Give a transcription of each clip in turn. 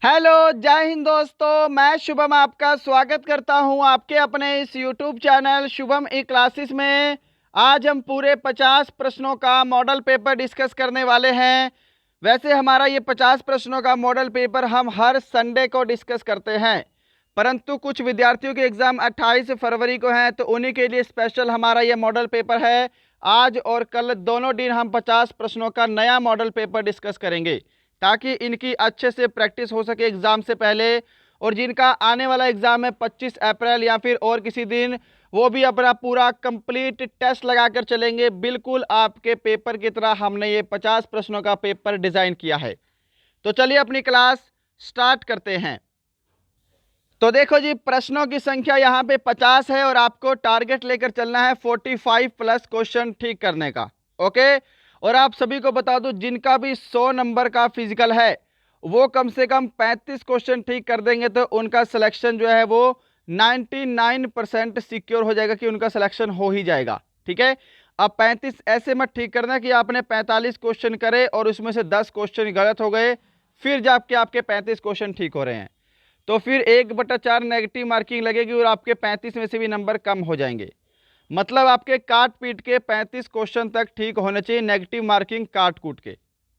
Hello, जय हिंद दोस्तों। मैं शुभम आपका स्वागत करता हूं आपके अपने इस यूट्यूब चैनल शुभम ई क्लासेस में। आज हम पूरे 50 प्रश्नों का मॉडल पेपर डिस्कस करने वाले हैं। वैसे हमारा ये 50 प्रश्नों का मॉडल पेपर हम हर संडे को डिस्कस करते हैं, परंतु कुछ विद्यार्थियों के एग्ज़ाम 28 फरवरी को हैं, तो उन्हीं के लिए स्पेशल हमारा ये मॉडल पेपर है। आज और कल दोनों दिन हम 50 प्रश्नों का नया मॉडल पेपर डिस्कस करेंगे, ताकि इनकी अच्छे से प्रैक्टिस हो सके एग्ज़ाम से पहले। और जिनका आने वाला एग्ज़ाम है 25 अप्रैल या फिर और किसी दिन, वो भी अपना पूरा कंप्लीट टेस्ट लगाकर चलेंगे। बिल्कुल आपके पेपर की तरह हमने ये 50 प्रश्नों का पेपर डिज़ाइन किया है। तो चलिए अपनी क्लास स्टार्ट करते हैं। तो देखो जी, प्रश्नों की संख्या यहाँ पे 50 है और आपको टारगेट लेकर चलना है 45 प्लस क्वेश्चन ठीक करने का। ओके। और आप सभी को बता दूं, जिनका भी 100 नंबर का फिजिकल है वो कम से कम 35 क्वेश्चन ठीक कर देंगे, तो उनका सिलेक्शन जो है वो 99% सिक्योर हो जाएगा कि उनका सिलेक्शन हो ही जाएगा। ठीक है। अब 35 ऐसे मत ठीक करना कि आपने 45 क्वेश्चन करे और उसमें से 10 क्वेश्चन गलत हो गए, फिर जाके आपके 35 क्वेश्चन ठीक हो रहे हैं, तो फिर 1/4 नेगेटिव मार्किंग लगेगी और आपके 35 में से भी नंबर कम हो जाएंगे। मतलब आपके काट पीट के 35 क्वेश्चन तक ठीक होने चाहिए, नेगेटिव मार्किंग काट कूट के।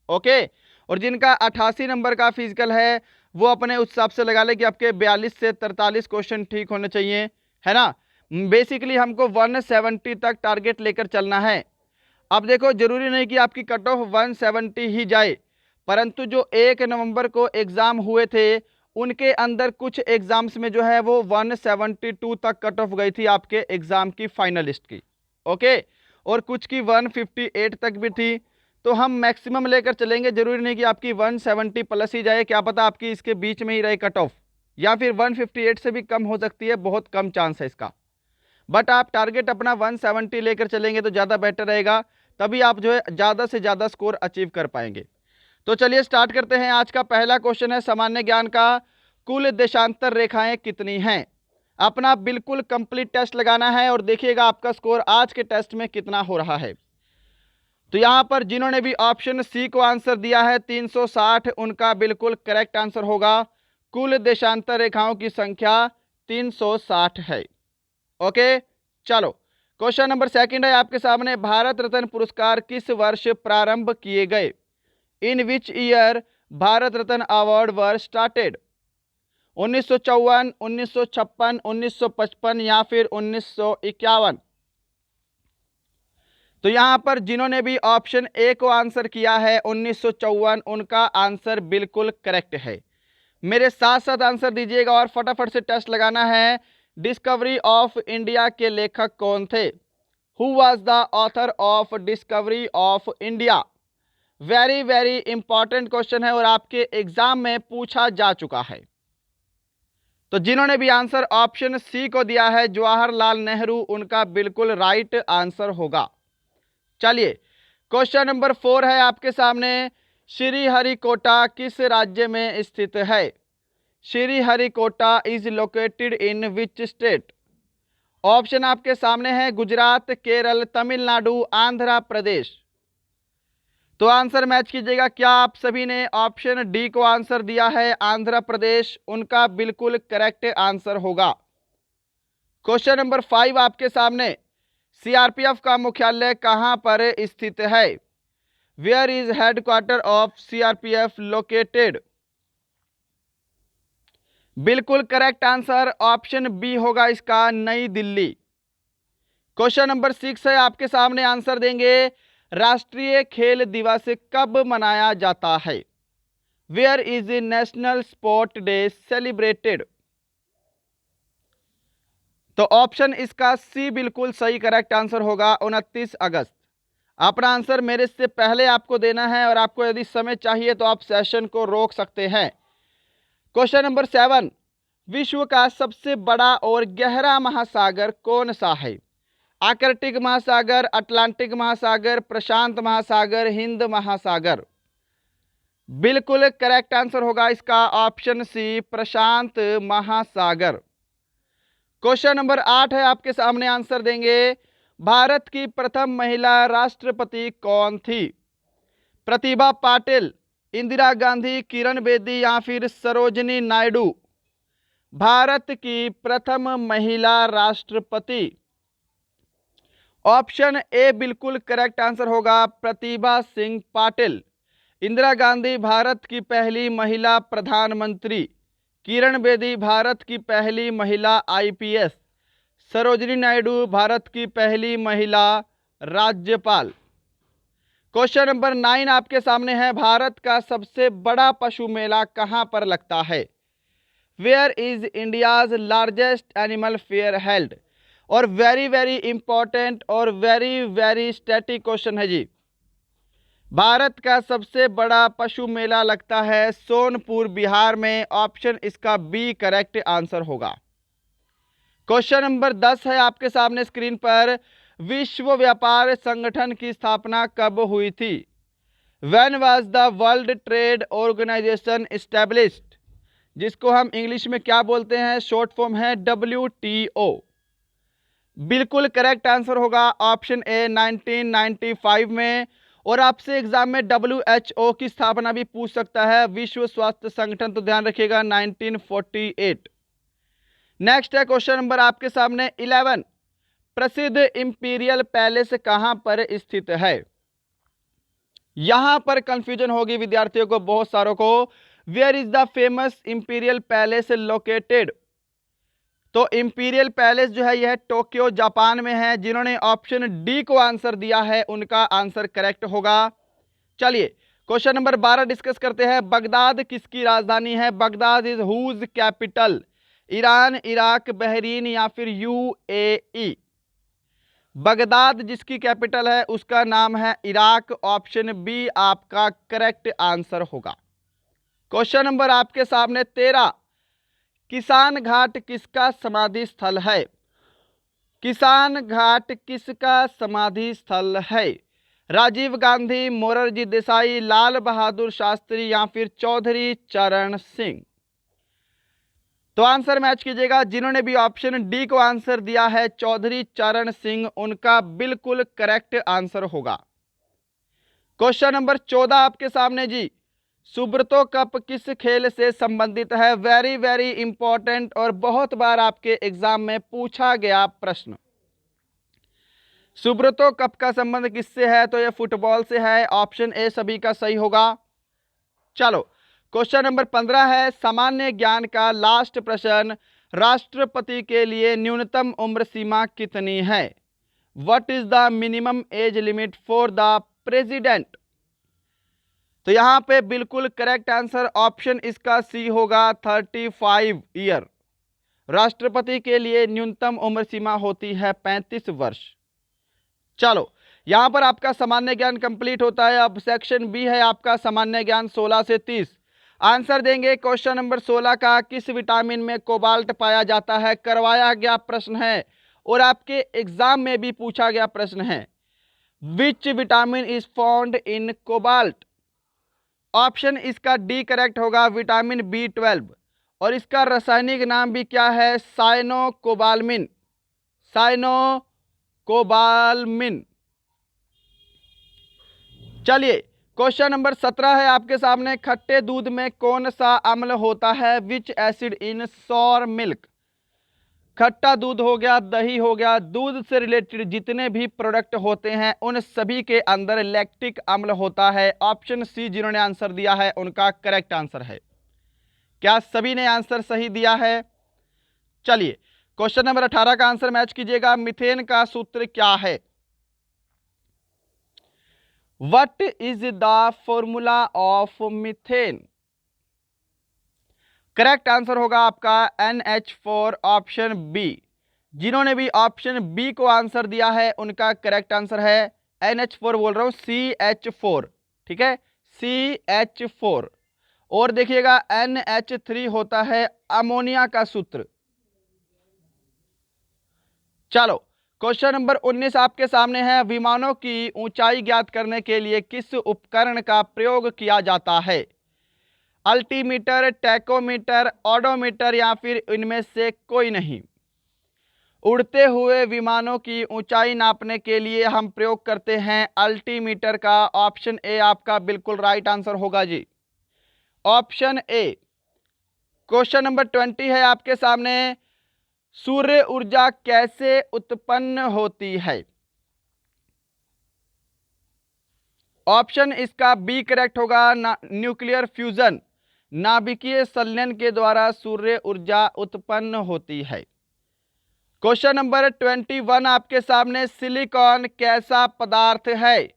ओके। और जिनका 88 नंबर का फिजिकल है वो अपने उस हिसाब से लगा ले कि आपके 42 से 43 क्वेश्चन ठीक होने चाहिए, है ना। बेसिकली हमको 170 तक टारगेट लेकर चलना है। अब देखो, जरूरी नहीं कि आपकी कट ऑफ 170 ही जाए, परंतु जो 1 नवंबर को एग्ज़ाम हुए थे उनके अंदर कुछ एग्जाम्स में जो है वो 172 तक कट ऑफ गई थी आपके एग्जाम की फाइनलिस्ट की। ओके। और कुछ की 158 तक भी थी। तो हम मैक्सिमम लेकर चलेंगे, जरूरी नहीं कि आपकी 170 प्लस ही जाए, क्या पता आपकी इसके बीच में ही रहे कट ऑफ, या फिर 158 से भी कम हो सकती है, बहुत कम चांस है इसका। बट आप टारगेट अपना 170 लेकर चलेंगे तो ज़्यादा बेटर रहेगा, तभी आप जो है ज़्यादा से ज़्यादा स्कोर अचीव कर पाएंगे। तो चलिए स्टार्ट करते हैं। आज का पहला क्वेश्चन है सामान्य ज्ञान का। कुल देशांतर रेखाएं कितनी हैं? अपना बिल्कुल कंप्लीट टेस्ट लगाना है और देखिएगा आपका स्कोर आज के टेस्ट में कितना हो रहा है। तो यहां पर जिन्होंने भी ऑप्शन सी को आंसर दिया है 360, उनका बिल्कुल करेक्ट आंसर होगा। कुल देशांतर रेखाओं की संख्या 360 है। ओके। चलो, क्वेश्चन नंबर सेकंड है आपके सामने। भारत रत्न पुरस्कार किस वर्ष प्रारंभ किए गए? In which year Bharat Ratna award were started? 1954, 1956, 1955 या फिर 1951? तो यहां पर जिन्होंने भी ऑप्शन ए को आंसर किया है 1954, उनका आंसर बिल्कुल करेक्ट है। मेरे साथ साथ आंसर दीजिएगा और फटाफट से टेस्ट लगाना है। डिस्कवरी ऑफ इंडिया के लेखक कौन थे? Who was the author of discovery of India? Very very important question है और आपके एग्जाम में पूछा जा चुका है। तो जिन्होंने भी आंसर ऑप्शन सी को दिया है जवाहरलाल नेहरू, उनका बिल्कुल राइट आंसर होगा। चलिए, क्वेश्चन नंबर 4 है आपके सामने। श्रीहरिकोटा किस राज्य में स्थित है? Sriharikota is located in which state? Option आपके सामने है गुजरात, केरल, तमिलनाडु, आंध्र प्रदेश। तो आंसर मैच कीजिएगा। क्या आप सभी ने ऑप्शन डी को आंसर दिया है आंध्र प्रदेश? उनका बिल्कुल करेक्ट आंसर होगा। क्वेश्चन नंबर 5 आपके सामने। सीआरपीएफ का मुख्यालय कहां पर स्थित है? Where is headquarter of CRPF located? बिल्कुल करेक्ट आंसर ऑप्शन बी होगा इसका, नई दिल्ली। क्वेश्चन नंबर 6 है आपके सामने, आंसर देंगे। राष्ट्रीय खेल दिवस कब मनाया जाता है? Where is national sport day celebrated? तो ऑप्शन इसका सी बिल्कुल सही करेक्ट आंसर होगा, 29 अगस्त। अपना आंसर मेरे से पहले आपको देना है और आपको यदि समय चाहिए तो आप सेशन को रोक सकते हैं। Question number 7। विश्व का सबसे बड़ा और गहरा महासागर कौन सा है? आर्कटिक महासागर, अटलांटिक महासागर, प्रशांत महासागर, हिंद महासागर? बिल्कुल करेक्ट आंसर होगा इसका ऑप्शन सी, प्रशांत महासागर। क्वेश्चन नंबर 8 है आपके सामने, आंसर देंगे। भारत की प्रथम महिला राष्ट्रपति कौन थी? प्रतिभा पाटिल, इंदिरा गांधी, किरण बेदी या फिर सरोजिनी नायडू। भारत की प्रथम महिला राष्ट्रपति। ऑप्शन ए बिल्कुल करेक्ट आंसर होगा, प्रतिभा सिंह पाटिल। इंदिरा गांधी भारत की पहली महिला प्रधानमंत्री, किरण बेदी भारत की पहली महिला आईपीएस, सरोजिनी नायडू भारत की पहली महिला राज्यपाल। क्वेश्चन नंबर 9 आपके सामने है, भारत का सबसे बड़ा पशु मेला कहां पर लगता है? Where is India's largest animal fair held? और वेरी इंपॉर्टेंट और वेरी स्टैटिक क्वेश्चन है जी। भारत का सबसे बड़ा पशु मेला लगता है सोनपुर, बिहार में। ऑप्शन इसका बी करेक्ट आंसर होगा। क्वेश्चन नंबर 10 है आपके सामने स्क्रीन पर, विश्व व्यापार संगठन की स्थापना कब हुई थी? When was the world trade organization established? जिसको हम इंग्लिश में क्या बोलते हैं, शॉर्ट फॉर्म है WTO। बिल्कुल करेक्ट आंसर होगा ऑप्शन ए 1995 में। और आपसे एग्जाम में WHO की स्थापना भी पूछ सकता है, विश्व स्वास्थ्य संगठन, तो ध्यान रखिएगा 1948। नेक्स्ट है क्वेश्चन नंबर आपके सामने 11, प्रसिद्ध इंपीरियल पैलेस कहां पर स्थित है? यहां पर कंफ्यूजन होगी विद्यार्थियों को, बहुत सारों को। Where is the famous imperial palace located? तो इंपीरियल पैलेस जो है यह टोक्यो जापान में है। जिन्होंने ऑप्शन डी को आंसर दिया है उनका आंसर करेक्ट होगा। चलिए क्वेश्चन नंबर 12 डिस्कस करते हैं, बगदाद किसकी राजधानी है? Baghdad is whose capital? Iran, Iraq, Bahrain या फिर UAE? बगदाद जिसकी कैपिटल है उसका नाम है इराक। ऑप्शन बी आपका करेक्ट आंसर होगा। क्वेश्चन नंबर आपके सामने 13, किसान घाट किसका समाधि स्थल है? किसान घाट किसका समाधि स्थल है? राजीव गांधी, मोरारजी देसाई, लाल बहादुर शास्त्री या फिर चौधरी चरण सिंह? तो आंसर मैच कीजिएगा। जिन्होंने भी ऑप्शन डी को आंसर दिया है चौधरी चरण सिंह, उनका बिल्कुल करेक्ट आंसर होगा। क्वेश्चन नंबर 14 आपके सामने जी, सुब्रतो कप किस खेल से संबंधित है? वेरी इंपॉर्टेंट और बहुत बार आपके एग्जाम में पूछा गया प्रश्न। सुब्रतो कप का संबंध किससे है? तो यह फुटबॉल से है। ऑप्शन ए सभी का सही होगा। चलो क्वेश्चन नंबर 15 है, सामान्य ज्ञान का लास्ट प्रश्न, राष्ट्रपति के लिए न्यूनतम उम्र सीमा कितनी है? What is the minimum age limit for the president? तो यहां पे बिल्कुल करेक्ट आंसर ऑप्शन इसका सी होगा, 35 ईयर। राष्ट्रपति के लिए न्यूनतम उम्र सीमा होती है 35 वर्ष। चलो यहां पर आपका सामान्य ज्ञान कंप्लीट होता है। अब सेक्शन बी है आपका सामान्य ज्ञान 16 से 30। आंसर देंगे क्वेश्चन नंबर 16 का, किस विटामिन में कोबाल्ट पाया जाता है? करवाया गया प्रश्न है और आपके एग्जाम में भी पूछा गया प्रश्न है। Which vitamin is found in cobalt? Option इसका डी करेक्ट होगा, विटामिन B12। और इसका रासायनिक नाम भी क्या है? साइनोकोबाल्मिन। साइनोकोबाल्मिन। चलिए क्वेश्चन नंबर 17 है आपके सामने, खट्टे दूध में कौन सा अम्ल होता है? Which acid in sour milk? खट्टा दूध हो गया, दही हो गया, दूध से रिलेटेड जितने भी प्रोडक्ट होते हैं उन सभी के अंदर लैक्टिक अम्ल होता है। ऑप्शन सी जिन्होंने आंसर दिया है उनका करेक्ट आंसर है। क्या सभी ने आंसर सही दिया है? चलिए क्वेश्चन नंबर 18 का आंसर मैच कीजिएगा, मीथेन का सूत्र क्या है? What is the formula of methane? Correct answer होगा आपका NH4। Option B. जिन्होंने भी ऑप्शन बी को आंसर दिया है उनका करेक्ट आंसर है NH4, बोल रहा हूं CH4, ठीक है, CH4। और देखिएगा NH3 होता है अमोनिया का सूत्र। चलो क्वेश्चन नंबर 19 आपके सामने है, विमानों की ऊंचाई ज्ञात करने के लिए किस उपकरण का प्रयोग किया जाता है? अल्टीमीटर, टैकोमीटर, ऑडोमीटर या फिर इनमें से कोई नहीं? उड़ते हुए विमानों की ऊंचाई नापने के लिए हम प्रयोग करते हैं अल्टीमीटर का। ऑप्शन ए आपका बिल्कुल राइट आंसर होगा जी। Option A. क्वेश्चन नंबर 20 है आपके सामने, सूर्य ऊर्जा कैसे उत्पन्न होती है? ऑप्शन इसका बी करेक्ट होगा, न्यूक्लियर फ्यूजन, नाभिकीय संलयन के द्वारा सूर्य ऊर्जा उत्पन्न होती है। क्वेश्चन नंबर 21 आपके सामने, सिलिकॉन कैसा पदार्थ है?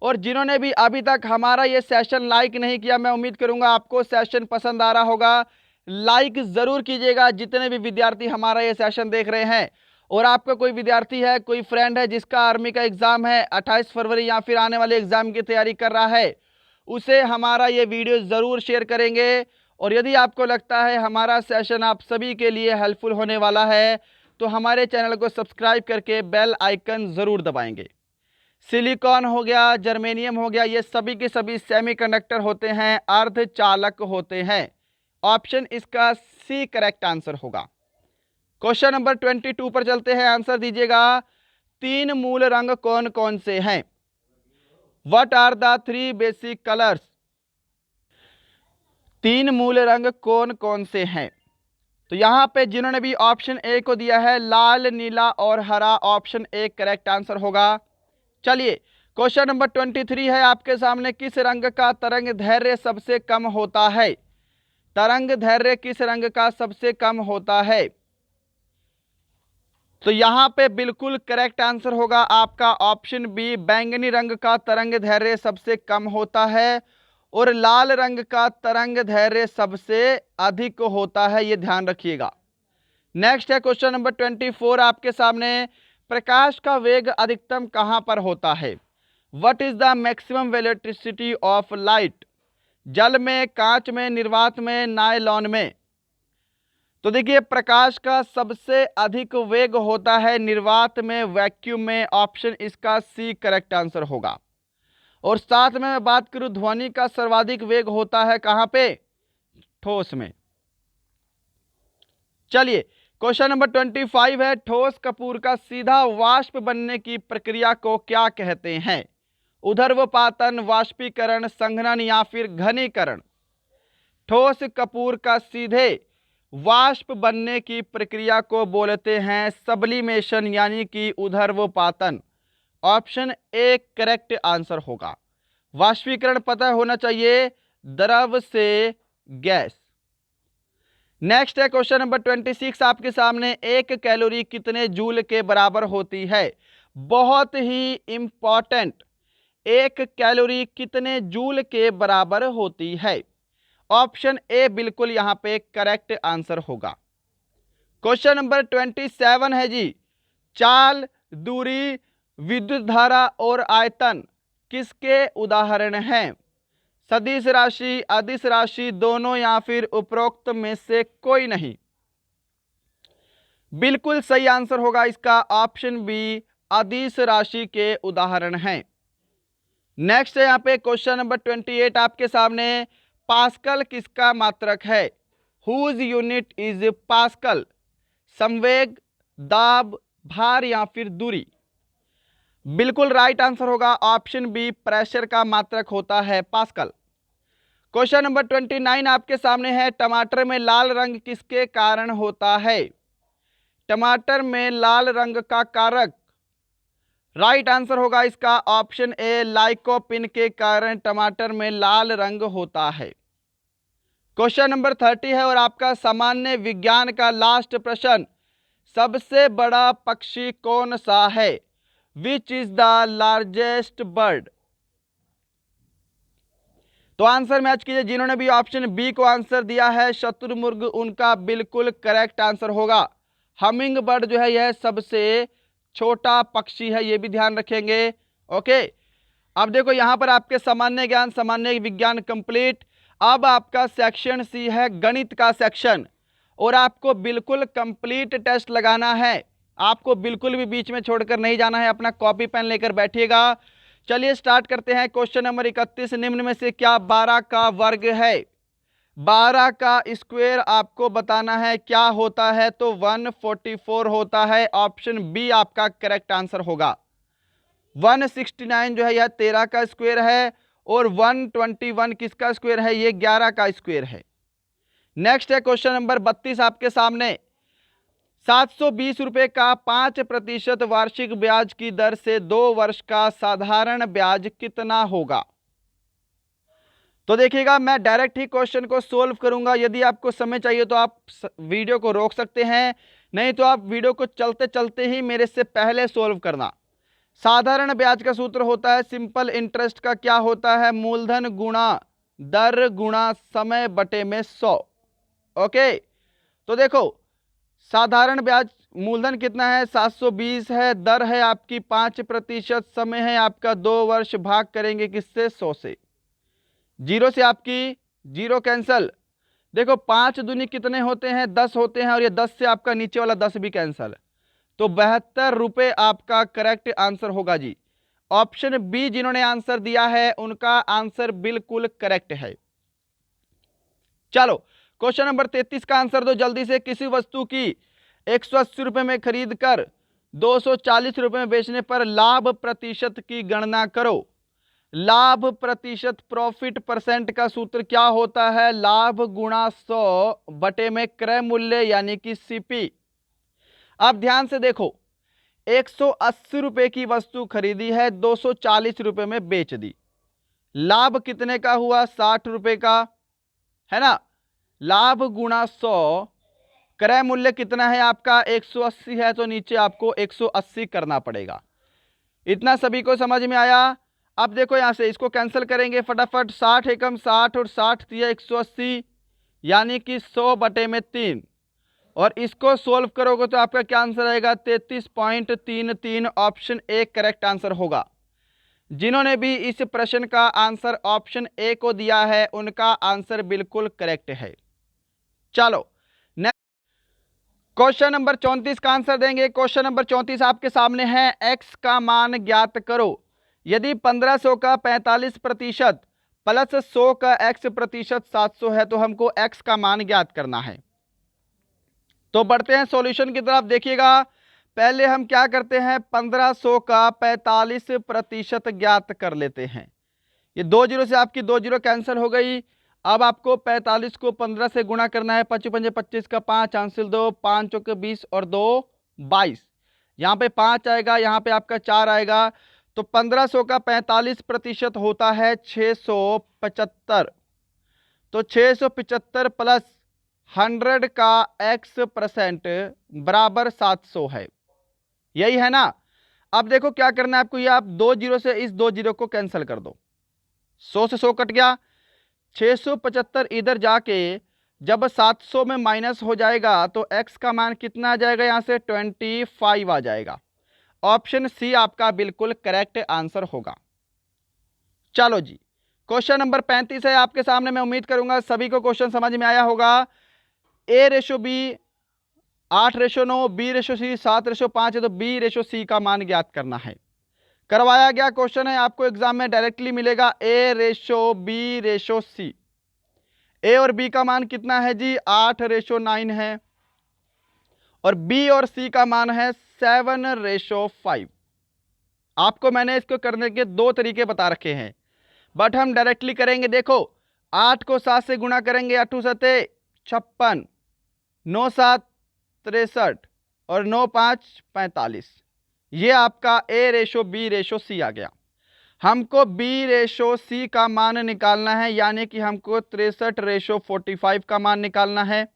और जिन्होंने भी अभी तक हमारा ये सेशन लाइक नहीं किया, मैं उम्मीद करूंगा आपको सेशन पसंद आ रहा होगा। लाइक जरूर कीजिएगा जितने भी विद्यार्थी हमारा ये सेशन देख रहे हैं। और आपका कोई विद्यार्थी है, कोई फ्रेंड है जिसका आर्मी का एग्जाम है 28 फरवरी या फिर आने वाले एग्जाम की तैयारी कर रहा है, उसे हमारा ये वीडियो जरूर शेयर करेंगे। और यदि आपको लगता है हमारा सेशन आप सभी के लिए हेल्पफुल होने वाला है तो हमारे चैनल को सब्सक्राइब करके बेल आइकन जरूर दबाएंगे। सिलिकॉन हो गया, जर्मेनियम हो गया, ये सभी के सभी सेमीकंडक्टर होते हैं, अर्धचालक होते हैं। ऑप्शन इसका सी करेक्ट आंसर होगा। क्वेश्चन नंबर 22 पर चलते हैं, आंसर दीजिएगा। 3 मूल रंग कौन कौन से हैं? What are the 3 basic colours? 3 मूल रंग कौन कौन से हैं? तो यहां पे जिन्होंने भी ऑप्शन ए को दिया है, लाल, नीला और हरा, ऑप्शन ए करेक्ट आंसर होगा। चलिए क्वेश्चन नंबर 23 है आपके सामने, किस रंग का तरंग दैर्घ्य सबसे कम होता है? तरंग दैर्घ्य किस रंग का सबसे कम होता है? तो यहां पे बिल्कुल करेक्ट आंसर होगा आपका ऑप्शन बी, बैंगनी रंग का तरंग दैर्घ्य सबसे कम होता है और लाल रंग का तरंग दैर्घ्य सबसे अधिक होता है, ये ध्यान रखिएगा। नेक्स्ट है क्वेश्चन नंबर 24 आपके सामने, प्रकाश का वेग अधिकतम कहां पर होता है? What is the maximum velocity of light? जल में, कांच में, निर्वात में, नायलॉन में? तो देखिए प्रकाश का सबसे अधिक वेग होता है निर्वात में, वैक्यूम में, ऑप्शन इसका सी करेक्ट आंसर होगा। और साथ में मैं बात करूं, ध्वनि का सर्वाधिक वेग होता है कहां पे? ठोस में। चलिए क्वेश्चन नंबर 25 है, ठोस कपूर का सीधा वाष्प बनने की प्रक्रिया को क्या कहते हैं? ऊर्ध्वपातन, वाष्पीकरण, संघनन या फिर घनीकरण? ठोस कपूर का सीधे वाष्प बनने की प्रक्रिया को बोलते हैं सब्लिमेशन यानी कि ऊर्ध्वपातन, ऑप्शन ए करेक्ट आंसर होगा। वाष्पीकरण पता होना चाहिए, द्रव से गैस। नेक्स्ट है क्वेश्चन नंबर 26 आपके सामने, 1 कैलोरी कितने जूल के बराबर होती है? बहुत ही इंपॉर्टेंट, 1 कैलोरी कितने जूल के बराबर होती है? ऑप्शन ए बिल्कुल यहां पे करेक्ट आंसर होगा। क्वेश्चन नंबर 27 है जी, चाल, दूरी, विद्युत धारा और आयतन किसके उदाहरण हैं? सदिश राशि, अदिश राशि, दोनों या फिर उपरोक्त में से कोई नहीं? बिल्कुल सही आंसर होगा इसका ऑप्शन बी, अदिश राशि के उदाहरण हैं। नेक्स्ट है यहां पे क्वेश्चन नंबर 28 आपके सामने, पास्कल किसका मात्रक है? Whose unit is pascal? संवेग, दाब, भार या फिर दूरी? बिल्कुल राइट आंसर होगा ऑप्शन बी, प्रेशर का मात्रक होता है पास्कल। क्वेश्चन नंबर 29 आपके सामने है, टमाटर में लाल रंग किसके कारण होता है? टमाटर में लाल रंग का कारक, राइट आंसर होगा इसका ऑप्शन ए, लाइकोपिन के कारण टमाटर में लाल रंग होता है। क्वेश्चन नंबर 30 है और आपका सामान्य विज्ञान का लास्ट प्रश्न, सबसे बड़ा पक्षी कौन सा है? Which is the largest bird? तो आंसर मैच कीजिए, जिन्होंने भी ऑप्शन बी को आंसर दिया है शतुरमुर्ग, उनका बिल्कुल करेक्ट आंसर होगा। हमिंग बर्ड जो है यह सबसे छोटा पक्षी है, ये भी ध्यान रखेंगे। ओके, अब देखो यहां पर आपके सामान्य ज्ञान, सामान्य विज्ञान कंप्लीट। अब आपका सेक्शन सी है गणित का सेक्शन, और आपको बिल्कुल कंप्लीट टेस्ट लगाना है, आपको बिल्कुल भी बीच में छोड़कर नहीं जाना है, अपना कॉपी पेन लेकर बैठिएगा। चलिए स्टार्ट करते हैं। क्वेश्चन नंबर 31, निम्न में से क्या 12 का वर्ग है? 12 का स्क्वायर आपको बताना है क्या होता है, तो 144 होता है, ऑप्शन बी आपका करेक्ट आंसर होगा। 169 जो है यह 13 का स्क्वायर है और 121 किसका स्क्वायर है? ये 11 का स्क्वायर है। नेक्स्ट है क्वेश्चन नंबर 32 आपके सामने। 720 रुपए का 5% वार्षिक ब्याज की दर से 2 वर्ष का साधारण ब्याज कितना होगा? तो देखिएगा, मैं डायरेक्ट ही क्वेश्चन को सोल्व करूंगा। यदि आपको समय चाहिए तो आप वीडियो को रोक सकते हैं, नहीं तो आप वीडियो को चलते चलते ही मेरे से पहले सोल्व करना। साधारण ब्याज का सूत्र होता है सिंपल इंटरेस्ट का, क्या होता है? मूलधन गुणा दर गुणा समय बटे में 100। ओके, तो देखो साधारण ब्याज मूलधन कितना है? 720 है, दर है आपकी 5%, समय है आपका 2 वर्ष, भाग करेंगे किससे? 100 से। जीरो से आपकी जीरो कैंसल। देखो 5 दूनी कितने होते हैं? 10 होते हैं, और ये 10 से आपका नीचे वाला 10 भी कैंसल। तो 72 रुपए आपका करेक्ट आंसर होगा जी। ऑप्शन बी जिन्होंने आंसर दिया है उनका आंसर बिल्कुल करेक्ट है। चलो क्वेश्चन नंबर 33 का आंसर दो जल्दी से। किसी वस्तु की 180 रुपए में खरीद कर 240 रुपए में बेचने पर लाभ प्रतिशत की गणना करो। लाभ प्रतिशत, प्रॉफिट परसेंट का सूत्र क्या होता है? लाभ गुणा 100 बटे में क्रय मूल्य यानी कि सीपी। अब ध्यान से देखो, 180 रुपए की वस्तु खरीदी है, 240 रुपए में बेच दी। लाभ कितने का हुआ? 60 रुपए का, है ना। लाभ गुणा 100, क्रय मूल्य कितना है आपका? 180 है, तो नीचे आपको 180 करना पड़ेगा। इतना सभी को समझ में आया? अब देखो यहां से इसको कैंसिल करेंगे फटाफट। 60 एकम 60 और 60 दिया 180, यानी कि 100 बटे में 3, और इसको सोल्व करोगे तो आपका क्या आंसर आएगा? 33.33। ऑप्शन ए करेक्ट आंसर होगा। जिन्होंने भी इस प्रश्न का आंसर ऑप्शन ए को दिया है उनका आंसर बिल्कुल करेक्ट है। चलो क्वेश्चन नंबर 34 का आंसर देंगे। क्वेश्चन नंबर 34 आपके सामने है। एक्स का मान ज्ञात करो। यदि 1500 का 45% प्लस 100 का x% 700 है तो हमको x का मान ज्ञात करना है। तो बढ़ते हैं सॉल्यूशन की तरफ। देखिएगा, पहले हम क्या करते हैं? 1500 का 45% ज्ञात कर लेते हैं। ये 2 जीरो से आपकी 2 जीरो कैंसिल हो गई। अब आपको 45 को 15 से गुणा करना है। 5 पंजे 25 का 5 हासिल 2, 5 चौके 20 और 2 22। यहाँ पे 5 आएगा, यहाँ पे आपका 4 आएगा। तो 1500 का 45% होता है 675। तो 675 प्लस 100 का x% बराबर 700 है। यही है ना। अब देखो क्या करना है आपको, ये आप 2 जीरो से इस 2 जीरो को कैंसिल कर दो। 100 से 100 कट गया। 675 इधर जाके जब 700 में माइनस हो जाएगा तो x का मान कितना आ जाएगा? यहां से 25 आ जाएगा। ऑप्शन सी आपका बिल्कुल करेक्ट आंसर होगा। चलो जी, क्वेश्चन नंबर 35 है आपके सामने। मैं उम्मीद करूंगा सभी को क्वेश्चन समझ में आया होगा। A/B 8/9, B/C 7/5 है, तो B/C का मान ज्ञात करना है। करवाया गया क्वेश्चन है, आपको एग्जाम में डायरेक्टली मिलेगा। A/B/C, ए और बी का मान कितना है जी? 8/9 है, और बी और सी का मान है 7/5। आपको मैंने इसको करने के 2 तरीके बता रखे हैं, बट हम डायरेक्टली करेंगे। देखो 8 को 7 से गुणा करेंगे, 8 सते 56, 9 7 63 और 9 5 45। ये आपका A/B/C आ गया। हमको B/C का मान निकालना है, यानी कि हमको 63/45 का मान निकालना है।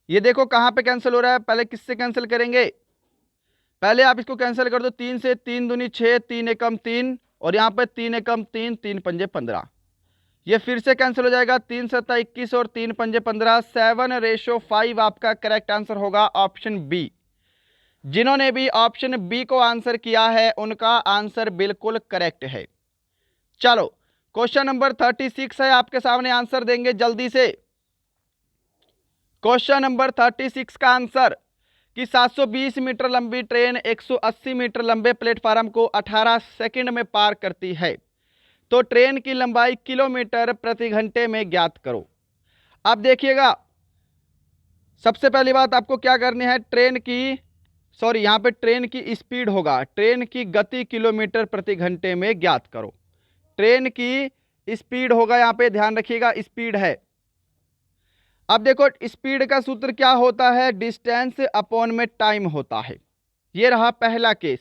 ये देखो कहां पे कैंसिल हो रहा है। पहले किससे कैंसिल करेंगे? पहले आप इसको कैंसिल कर दो। 3 से 3 दूनी 6, 3 एकम 3, और यहां पे 3 एकम 3, 3 पंजे 15। ये फिर से कैंसिल हो जाएगा। 3 सत्ता 21 और 3 पंजे 15। 7/5 आपका करेक्ट आंसर होगा, ऑप्शन बी। जिन्होंने भी ऑप्शन बी को आंसर किया है उनका आंसर बिल्कुल करेक्ट है। चलो क्वेश्चन नंबर 36 है आपके सामने, आंसर देंगे जल्दी से। क्वेश्चन नंबर 36 का आंसर कि 720 मीटर लंबी ट्रेन 180 मीटर लंबे प्लेटफार्म को 18 सेकंड में पार करती है, तो ट्रेन की लंबाई किलोमीटर प्रति घंटे में ज्ञात करो। अब देखिएगा, सबसे पहली बात आपको क्या करनी है, यहां पे ट्रेन की स्पीड होगा, ट्रेन की गति किलोमीटर प्रति घंटे में ज्ञात करो। ट्रेन की स्पीड होगा, यहाँ पे ध्यान रखिएगा स्पीड है। अब देखो स्पीड का सूत्र क्या होता है, डिस्टेंस अपॉन में टाइम होता है। ये रहा पहला केस।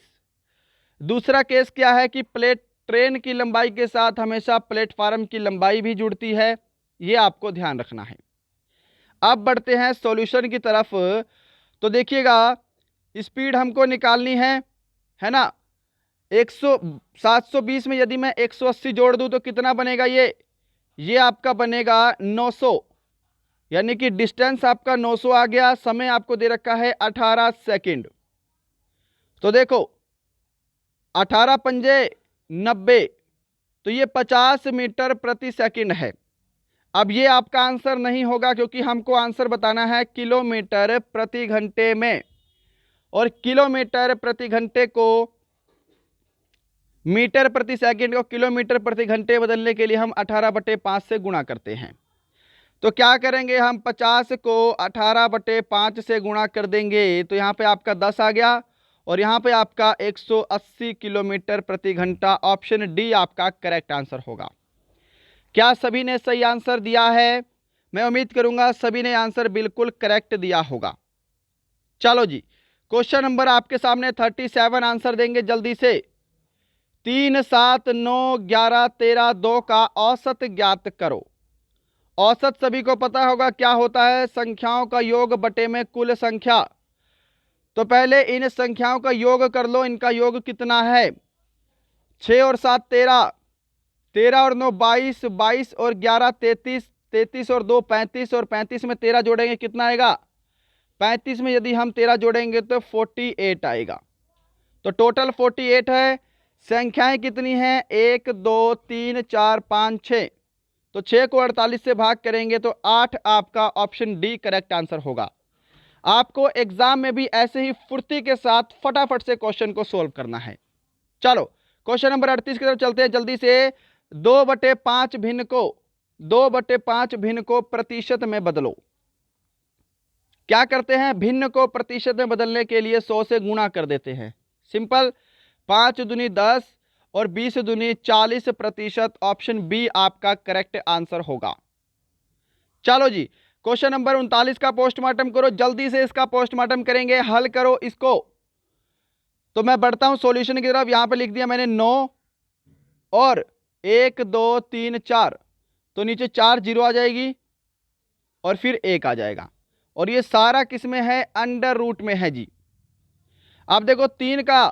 दूसरा केस क्या है कि ट्रेन की लंबाई के साथ हमेशा प्लेटफार्म की लंबाई भी जुड़ती है, ये आपको ध्यान रखना है। अब बढ़ते हैं सॉल्यूशन की तरफ। तो देखिएगा स्पीड हमको निकालनी है ना। 720 में यदि मैं 180 जोड़ दूं तो कितना बनेगा, ये आपका बनेगा 900, यानी कि डिस्टेंस आपका 900 आ गया। समय आपको दे रखा है 18 सेकंड। तो देखो 18 पंजे 90, तो ये 50 मीटर प्रति सेकंड है। अब ये आपका आंसर नहीं होगा, क्योंकि हमको आंसर बताना है किलोमीटर प्रति घंटे में, और किलोमीटर प्रति घंटे को मीटर प्रति सेकंड को किलोमीटर प्रति घंटे बदलने के लिए हम 18/5 से गुणा करते हैं। तो क्या करेंगे हम 50 को 18/5 से गुणा कर देंगे, तो यहाँ पे आपका 10 आ गया, और यहाँ पे आपका 180 किलोमीटर प्रति घंटा। ऑप्शन डी आपका करेक्ट आंसर होगा। क्या सभी ने सही आंसर दिया है? मैं उम्मीद करूंगा सभी ने आंसर बिल्कुल करेक्ट दिया होगा। चलो जी, क्वेश्चन नंबर आपके सामने 37 आंसर देंगे जल्दी से। 3, 7, 9, 11, 13, 2 का औसत ज्ञात करो। औसत सभी को पता होगा क्या होता है, संख्याओं का योग बटे में कुल संख्या। तो पहले इन संख्याओं का योग कर लो, इनका योग कितना है, 6 और 7 13, 13 और 9 22, 22 और 11 33, 33 और 2 35, और 35 में 13 जोड़ेंगे कितना आएगा, 35 में यदि हम 13 जोड़ेंगे तो 48 आएगा। तो टोटल 48 है। संख्याएं कितनी हैं, 1 2 3 4 5 6, तो 6 को 48 से भाग करेंगे तो 8 आपका ऑप्शन डी करेक्ट आंसर होगा। आपको एग्जाम में भी ऐसे ही फुर्ती के साथ फटाफट से क्वेश्चन को सोल्व करना है। चलो क्वेश्चन नंबर 38 की तरफ चलते हैं जल्दी से। 2/5 भिन्न को प्रतिशत में बदलो। क्या करते हैं, भिन्न को प्रतिशत में बदलने के लिए 100 से गुणा कर देते हैं। सिंपल, 5 दूनी 10 और 20 दूनी 40%। ऑप्शन बी आपका करेक्ट आंसर होगा। चलो जी, क्वेश्चन नंबर 39 का पोस्टमार्टम करो जल्दी से। इसका पोस्टमार्टम करेंगे, हल करो इसको। तो मैं बढ़ता हूं सॉल्यूशन की तरफ। यहां पे लिख दिया मैंने 9 और 1 2 3 4, तो नीचे 4 जीरो आ जाएगी और फिर 1 आ जाएगा, और ये सारा किस में है, अंडर रूट में है जी। अब देखो 3 का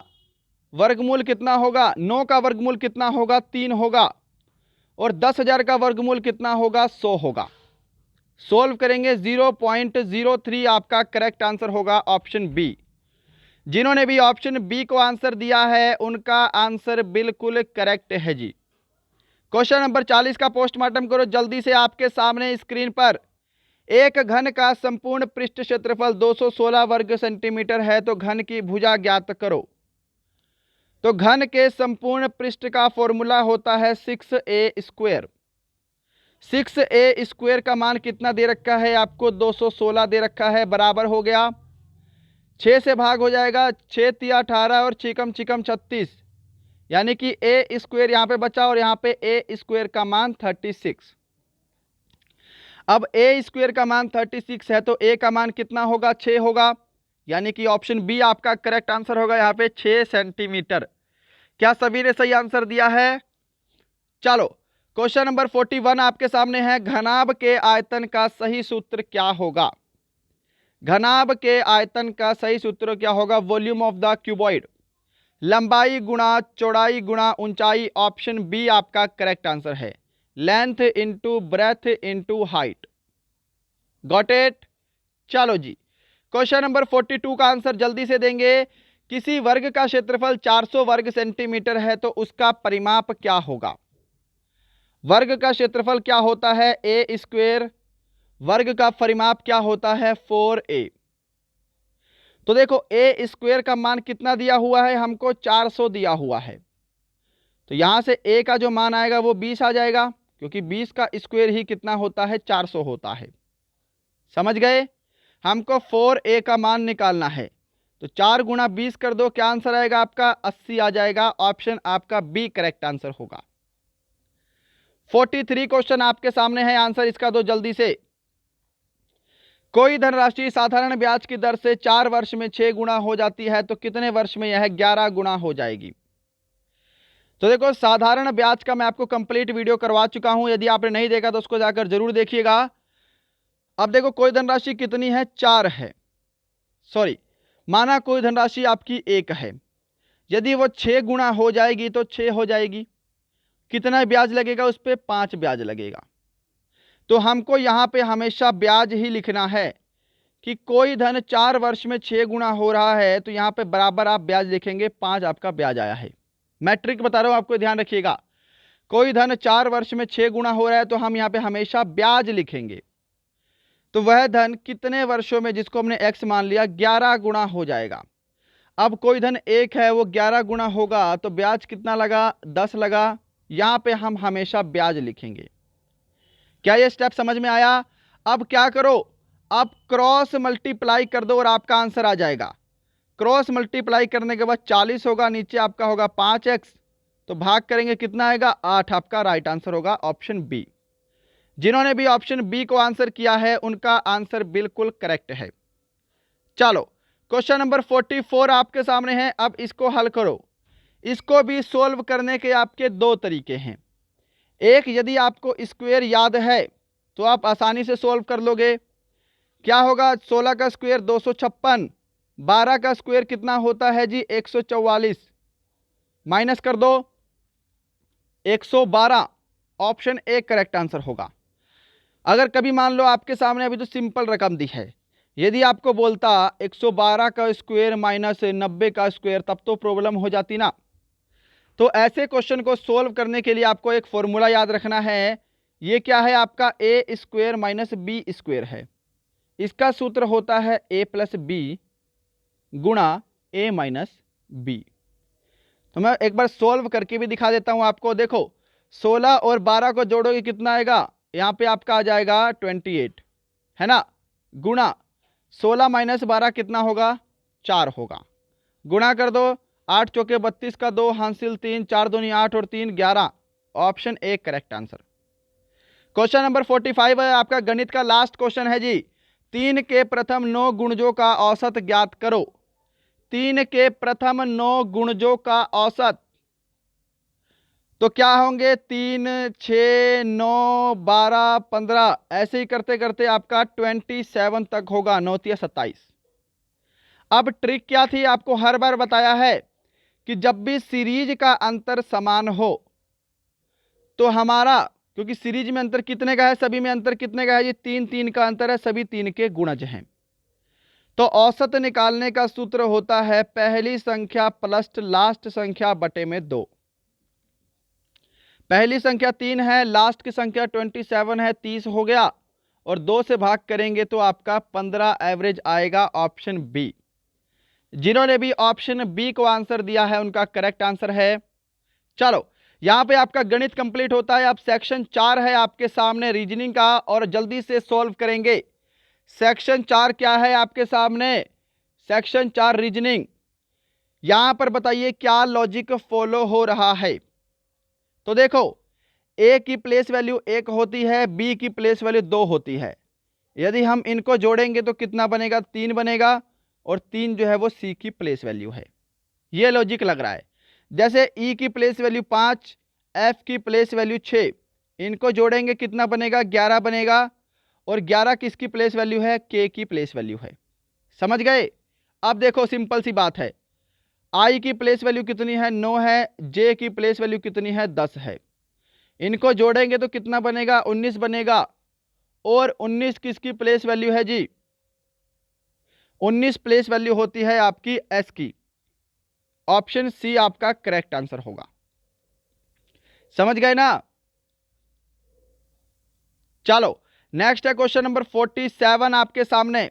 वर्गमूल कितना होगा, 9 का वर्गमूल कितना होगा, 3 होगा, और 10,000 का वर्गमूल कितना होगा, 100 होगा। सोल्व करेंगे 0.03 आपका करेक्ट आंसर होगा ऑप्शन बी। जिन्होंने भी ऑप्शन बी को आंसर दिया है उनका आंसर बिल्कुल करेक्ट है जी। क्वेश्चन नंबर 40 का पोस्टमार्टम करो जल्दी से। आपके सामने स्क्रीन पर एक घन का संपूर्ण पृष्ठ क्षेत्रफल 216 वर्ग सेंटीमीटर है, तो घन की भुजा ज्ञात करो। तो घन के संपूर्ण पृष्ठ का फॉर्मूला होता है 6a²। 6a² का मान कितना दे रखा है आपको, 216 दे रखा है, बराबर हो गया 6 से भाग हो जाएगा, 6 तिया 18 और चिकम चिकम 36, यानी कि a² यहाँ पे बचा, और यहाँ पे a² का मान 36। अब a² का मान 36 है, तो a का मान कितना होगा, 6 होगा, यानी कि ऑप्शन बी आपका करेक्ट आंसर होगा यहाँ पे 6 सेंटीमीटर। क्या सभी ने सही आंसर दिया है? चलो क्वेश्चन नंबर 41 आपके सामने है। घनाभ के आयतन का सही सूत्र क्या होगा? घनाभ के आयतन का सही सूत्र क्या होगा? वॉल्यूम ऑफ द क्यूबॉइड, लंबाई गुणा चौड़ाई गुणा ऊंचाई। ऑप्शन बी आपका करेक्ट आंसर है, length into breadth into height. Got it? चलो जी, क्वेश्चन नंबर 42 का आंसर जल्दी से देंगे। किसी वर्ग का क्षेत्रफल 400 वर्ग सेंटीमीटर है, तो उसका परिमाप क्या होगा? वर्ग का क्षेत्रफल क्या होता है, a², वर्ग का परिमाप क्या होता है, 4a। तो देखो a² का मान कितना दिया हुआ है हमको, 400 दिया हुआ है, तो यहां से a का जो मान आएगा वो 20 आ जाएगा, क्योंकि 20 का स्क्वायर ही कितना होता है, 400 होता है। समझ गए? हमको 4a का मान निकालना है, तो 4 गुणा 20 कर दो, क्या आंसर आएगा आपका, 80 आ जाएगा। ऑप्शन आपका बी करेक्ट आंसर होगा। 43 क्वेश्चन आपके सामने है, आंसर इसका दो जल्दी से। कोई धनराशि साधारण ब्याज की दर से 4 वर्ष में 6 गुना हो जाती है तो कितने वर्ष में यह 11 गुना हो जाएगी? तो देखो, साधारण ब्याज का मैं आपको कंप्लीट वीडियो करवा चुका हूं, यदि आपने नहीं देखा तो उसको जाकर जरूर देखिएगा। अब देखो, कोई धनराशि कितनी है? 4 है। सॉरी, माना कोई धनराशि आपकी 1 है, यदि वो 6 गुना हो जाएगी तो 6 हो जाएगी। कितना ब्याज लगेगा उस पर? 5 ब्याज लगेगा। तो हमको यहाँ पे हमेशा ब्याज ही लिखना है कि कोई धन 4 वर्ष में 6 गुना हो रहा है, तो यहाँ पे बराबर आप ब्याज लिखेंगे, 5 आपका ब्याज आया है। मैं ट्रिक बता रहा हूँ, आपको ध्यान रखिएगा। कोई धन 4 वर्ष में 6 गुना हो रहा है तो हम यहाँ पे हमेशा ब्याज लिखेंगे। तो वह धन कितने वर्षों में, जिसको हमने x मान लिया, 11 गुना हो जाएगा। अब कोई धन 1 है, वो 11 गुना होगा तो ब्याज कितना लगा? 10 लगा। यहाँ पे हम हमेशा ब्याज लिखेंगे। क्या ये स्टेप समझ में आया? अब क्या करो, अब क्रॉस मल्टीप्लाई कर दो और आपका आंसर आ जाएगा। क्रॉस मल्टीप्लाई करने के बाद 40 होगा, नीचे आपका होगा 5x, तो भाग करेंगे कितना आएगा? 8। आपका राइट आंसर होगा ऑप्शन बी। जिन्होंने भी ऑप्शन बी को आंसर किया है उनका आंसर बिल्कुल करेक्ट है। चलो, क्वेश्चन नंबर 44 आपके सामने है। अब इसको हल करो। इसको भी सोल्व करने के आपके दो तरीके हैं। एक, यदि आपको स्क्वायर याद है तो आप आसानी से सोल्व कर लोगे। क्या होगा? 16 का स्क्वायर 256, 12 का स्क्वायर कितना होता है जी? 144, माइनस कर दो 112। ऑप्शन ए करेक्ट आंसर होगा। अगर कभी मान लो आपके सामने अभी तो सिंपल रकम दी है, यदि आपको बोलता 112 का स्क्वायर माइनस 90 का स्क्वायर, तब तो प्रॉब्लम हो जाती ना। तो ऐसे क्वेश्चन को सोल्व करने के लिए आपको एक फॉर्मूला याद रखना है। ये क्या है? आपका ए स्क्वायर माइनस बी स्क्वायर है। इसका सूत्र होता है ए प्लस बी गुणा ए माइनस बी। तो मैं एक बार सोल्व करके भी दिखा देता हूं आपको। देखो, 16 और 12 को जोड़ोगे कितना आएगा? यहाँ पे आपका आ जाएगा 28, है ना, गुणा 16 माइनस 12 कितना होगा? 4 होगा। गुणा कर दो, 8 चौके 32 का 2 हासिल 3, 4 दूनी 8 और 3 11। Option A correct answer. Question number 45 है आपका गणित का लास्ट क्वेश्चन है जी। 3 के प्रथम 9 गुणजों का औसत ज्ञात करो। 3 के प्रथम 9 गुणजों का औसत तो क्या होंगे? 3, 6, 9, 12, 15, ऐसे ही करते करते आपका 27 तक होगा। 9 तिया 27। अब ट्रिक क्या थी? आपको हर बार बताया है कि जब भी सीरीज का अंतर समान हो तो हमारा, क्योंकि सीरीज में अंतर कितने का है? सभी में अंतर कितने का है? ये 3 3 का अंतर है, सभी 3 के गुणज हैं। तो औसत निकालने का सूत्र होता है पहली संख्या प्लस लास्ट संख्या बटे में 2। पहली संख्या 3 है, लास्ट की संख्या 27 है, 30 हो गया, और 2 से भाग करेंगे तो आपका 15 एवरेज आएगा। Option B. जिन्होंने भी ऑप्शन बी को आंसर दिया है उनका करेक्ट आंसर है। चलो, यहां पे आपका गणित कंप्लीट होता है। अब सेक्शन 4 है आपके सामने रीजनिंग का, और जल्दी से सॉल्व करेंगे। सेक्शन 4 क्या है आपके सामने? Section 4 reasoning. यहां पर बताइए क्या लॉजिक फॉलो हो रहा है। तो देखो, ए की प्लेस वैल्यू 1 होती है, बी की प्लेस वैल्यू 2 होती है। यदि हम इनको जोड़ेंगे तो कितना बनेगा? 3 बनेगा, और 3 जो है वो सी की प्लेस वैल्यू है। ये लॉजिक लग रहा है। जैसे ई की प्लेस वैल्यू 5, एफ की प्लेस वैल्यू 6, इनको जोड़ेंगे कितना बनेगा? 11 बनेगा, और 11 किसकी प्लेस वैल्यू है? के की प्लेस वैल्यू है। समझ गए? अब देखो, सिंपल सी बात है। आई की प्लेस वैल्यू कितनी है? 9 है। जे की प्लेस वैल्यू कितनी है? 10 है। इनको जोड़ेंगे तो कितना बनेगा? 19 बनेगा, और 19 किसकी प्लेस वैल्यू है जी? 19 प्लेस वैल्यू होती है आपकी एस की। ऑप्शन सी आपका करेक्ट आंसर होगा। समझ गए ना? चलो, नेक्स्ट है क्वेश्चन नंबर 47 आपके सामने।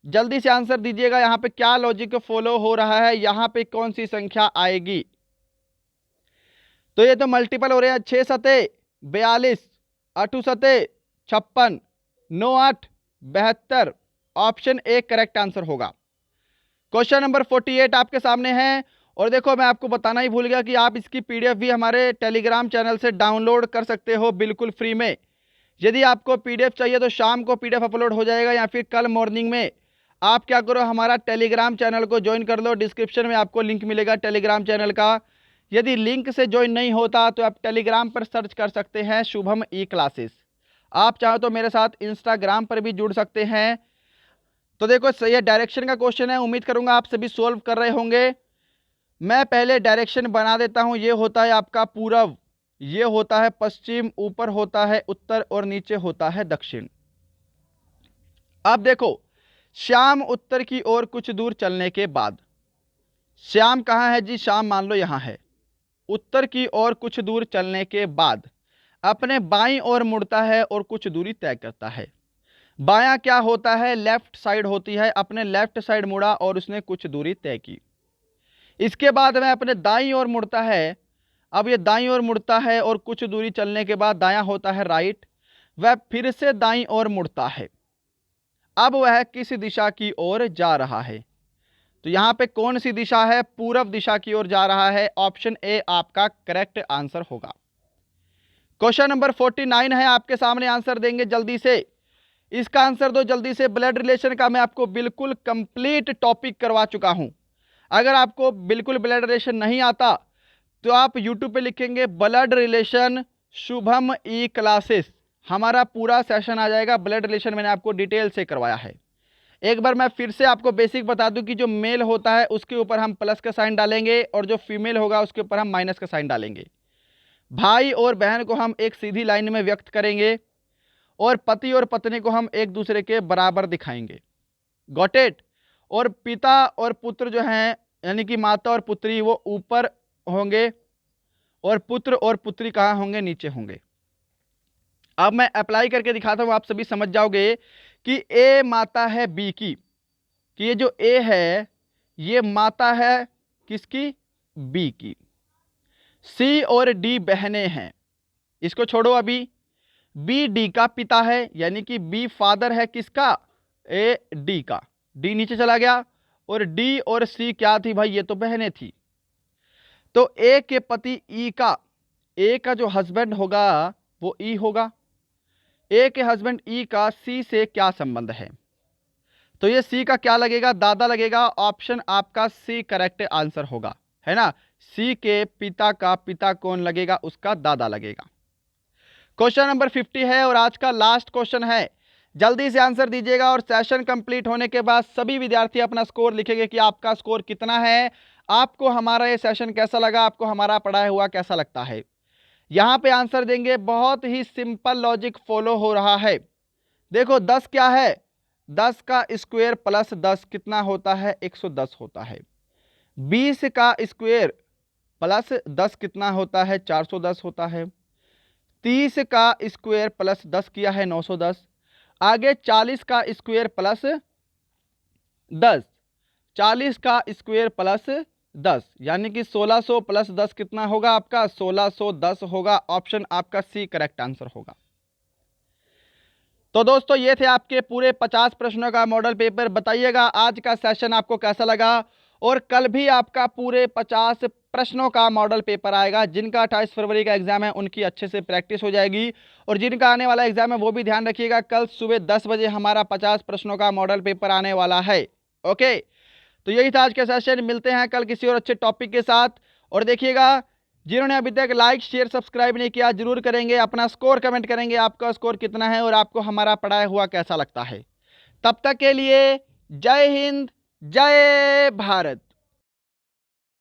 जल्दी से आंसर दीजिएगा। यहां पे क्या लॉजिक फॉलो हो रहा है? यहां पे कौन सी संख्या आएगी? तो ये तो मल्टीपल हो रहे हैं। 6 सते 42, 8 सते 56, 9 8 72। ऑप्शन ए करेक्ट आंसर होगा। क्वेश्चन नंबर 48 आपके सामने है। और देखो मैं आपको बताना ही भूल गया कि आप इसकी पीडीएफ भी हमारे टेलीग्राम चैनल से डाउनलोड कर सकते हो बिल्कुल फ्री में। यदि आपको पीडीएफ चाहिए तो शाम को पीडीएफ अपलोड हो जाएगा या फिर कल मॉर्निंग में। आप क्या करो, हमारा टेलीग्राम चैनल को ज्वाइन कर लो। डिस्क्रिप्शन में आपको लिंक मिलेगा टेलीग्राम चैनल का। यदि लिंक से ज्वाइन नहीं होता तो आप टेलीग्राम पर सर्च कर सकते हैं शुभम ई क्लासेस। आप चाहो तो मेरे साथ इंस्टाग्राम पर भी जुड़ सकते हैं। तो देखो ये डायरेक्शन का क्वेश्चन है, उम्मीद करूंगा आप सभी सोल्व कर रहे होंगे। मैं पहले डायरेक्शन बना देता हूं। ये होता है आपका पूरब, ये होता है पश्चिम, ऊपर होता है उत्तर और नीचे होता है दक्षिण। अब देखो, श्याम उत्तर की ओर कुछ दूर चलने के बाद, श्याम कहाँ है जी? श्याम मान लो यहां है। उत्तर की ओर कुछ दूर चलने के बाद अपने बाईं ओर मुड़ता है और कुछ दूरी तय करता है। बायां क्या होता है? लेफ्ट साइड होती है। अपने लेफ्ट साइड मुड़ा और उसने कुछ दूरी तय की। इसके बाद में अपने दाईं ओर मुड़ता है। अब ये दाईं ओर मुड़ता है और कुछ दूरी चलने के बाद दायां होता है राइट। वह फिर से दाईं ओर मुड़ता है। अब वह किस दिशा की ओर जा रहा है? तो यहां पे कौन सी दिशा है? पूरब दिशा की ओर जा रहा है। ऑप्शन ए आपका करेक्ट आंसर होगा। क्वेश्चन नंबर 49 है, आपके सामने आंसर देंगे जल्दी से। इसका आंसर दो जल्दी से। ब्लड रिलेशन का मैं आपको बिल्कुल कंप्लीट टॉपिक करवा चुका हूं। अगर आपको बिल्कुल ब्लड रिलेशन नहीं आता तो आप यूट्यूब पे लिखेंगे ब्लड रिलेशन शुभम ई क्लासेस, हमारा पूरा सेशन आ जाएगा। ब्लड रिलेशन मैंने आपको डिटेल से करवाया है। एक बार मैं फिर से आपको बेसिक बता दूं कि जो मेल होता है उसके ऊपर हम प्लस का साइन डालेंगे और जो फीमेल होगा उसके ऊपर हम माइनस का साइन डालेंगे। भाई और बहन को हम एक सीधी लाइन में व्यक्त करेंगे और पति और पत्नी को हम एक दूसरे के बराबर दिखाएंगे। Got it? और पिता और पुत्र जो हैं, यानी कि माता और पुत्री, वो ऊपर होंगे और पुत्र और पुत्री कहाँ होंगे? नीचे होंगे। अब मैं अप्लाई करके दिखाता हूं, आप सभी समझ जाओगे कि ए माता है बी की, कि ये जो ए है ये माता है किसकी? बी की। सी और डी बहनें हैं, इसको छोड़ो अभी। बी डी का पिता है, यानी कि बी फादर है किसका? ए डी का। डी नीचे चला गया। और डी और सी क्या थी भाई? ये तो बहनें थी। तो ए के पति ई का, ए का जो हस्बैंड होगा वो ई होगा। ए के हस्बैंड ई का सी से क्या संबंध है? तो ये सी का क्या लगेगा? दादा लगेगा। ऑप्शन आपका सी करेक्ट आंसर होगा, है ना। सी के पिता का पिता कौन लगेगा? उसका दादा लगेगा। क्वेश्चन नंबर 50 है और आज का लास्ट क्वेश्चन है। जल्दी से आंसर दीजिएगा और सेशन कंप्लीट होने के बाद सभी विद्यार्थी अपना स्कोर लिखेंगे कि आपका स्कोर कितना है। आपको हमारा ये सेशन कैसा लगा? आपको हमारा पढ़ाया हुआ कैसा लगता है? यहां पे आंसर देंगे। बहुत ही सिंपल लॉजिक फॉलो हो रहा है। देखो 10 क्या है? 10 का स्क्वायर प्लस 10 कितना होता है? 110 होता है। 20 का स्क्वायर प्लस 10 कितना होता है? 410 होता है। 30 का स्क्वायर प्लस 10 किया है 910। आगे 40 का स्क्वायर प्लस 10, 40 का स्क्वायर प्लस 10, यानी कि 1600 प्लस 10 कितना होगा आपका? 1610 होगा। ऑप्शन आपका सी करेक्ट आंसर होगा। तो दोस्तों ये थे आपके पूरे 50 प्रश्नों का मॉडल पेपर। बताइएगा आज का सेशन आपको कैसा लगा। और कल भी आपका पूरे 50 प्रश्नों का मॉडल पेपर आएगा। जिनका 28 फरवरी का एग्जाम है उनकी अच्छे से प्रैक्टिस हो जाएगी, और जिनका आने वाला एग्जाम है वो भी ध्यान रखिएगा। कल सुबह 10 बजे हमारा 50 प्रश्नों का मॉडल पेपर आने वाला है। ओके, तो यही था आज का सेशन। मिलते हैं कल किसी और अच्छे टॉपिक के साथ। और देखिएगा, जिन्होंने अभी तक लाइक शेयर सब्सक्राइब नहीं किया जरूर करेंगे। अपना स्कोर कमेंट करेंगे, आपका स्कोर कितना है और आपको हमारा पढ़ाया हुआ कैसा लगता है। तब तक के लिए जय हिंद, जय भारत।